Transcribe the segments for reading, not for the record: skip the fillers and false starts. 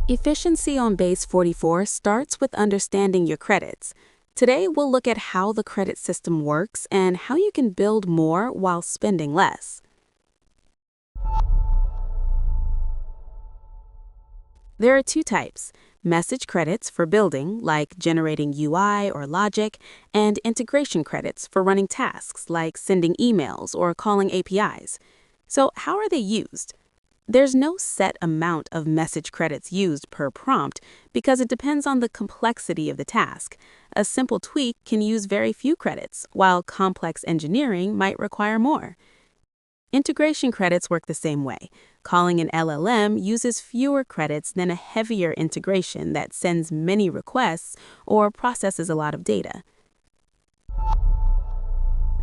Efficiency on Base44 starts with understanding your credits. Today, we'll look at how the credit system works and how you can build more while spending less. There are two types: message credits for building, like generating UI or logic, and integration credits for running tasks, like sending emails or calling APIs. So, how are they used? There's no set amount of message credits used per prompt because it depends on the complexity of the task. A simple tweak can use very few credits, while complex engineering might require more. Integration credits work the same way. Calling an LLM uses fewer credits than a heavier integration that sends many requests or processes a lot of data.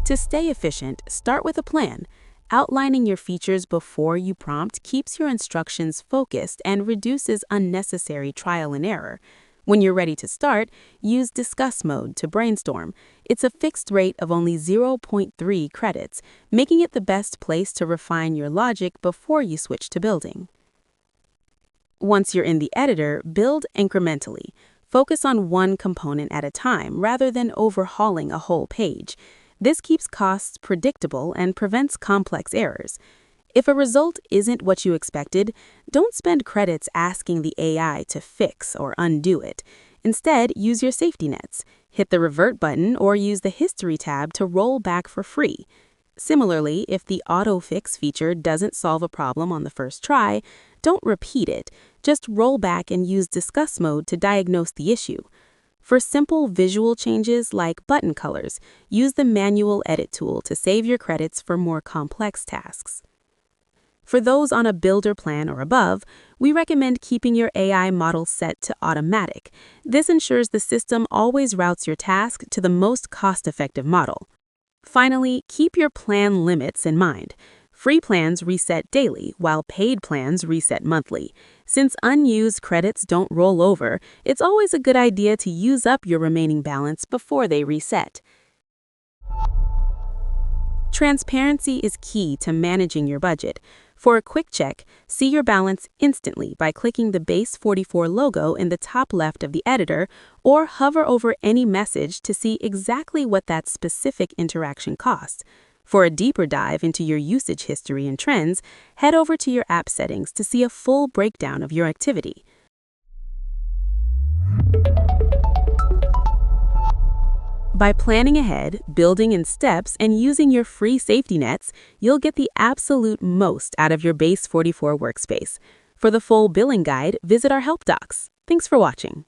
To stay efficient, start with a plan. Outlining your features before you prompt keeps your instructions focused and reduces unnecessary trial and error. When you're ready to start, use discuss mode to brainstorm. It's a fixed rate of only 0.3 credits, making it the best place to refine your logic before you switch to building. Once you're in the editor, build incrementally. Focus on one component at a time rather than overhauling a whole page. This keeps costs predictable and prevents complex errors. If a result isn't what you expected, don't spend credits asking the AI to fix or undo it. Instead, use your safety nets. Hit the Revert button or use the History tab to roll back for free. Similarly, if the auto-fix feature doesn't solve a problem on the first try, don't repeat it. Just roll back and use discuss mode to diagnose the issue. For simple visual changes like button colors, use the manual edit tool to save your credits for more complex tasks. For those on a builder plan or above, we recommend keeping your AI model set to automatic. This ensures the system always routes your task to the most cost-effective model. Finally, keep your plan limits in mind. Free plans reset daily, while paid plans reset monthly. Since unused credits don't roll over, it's always a good idea to use up your remaining balance before they reset. Transparency is key to managing your budget. For a quick check, see your balance instantly by clicking the Base44 logo in the top left of the editor, or hover over any message to see exactly what that specific interaction costs. For a deeper dive into your usage history and trends, head over to your app settings to see a full breakdown of your activity. By planning ahead, building in steps, and using your free safety nets, you'll get the absolute most out of your Base44 workspace. For the full billing guide, visit our help docs. Thanks for watching.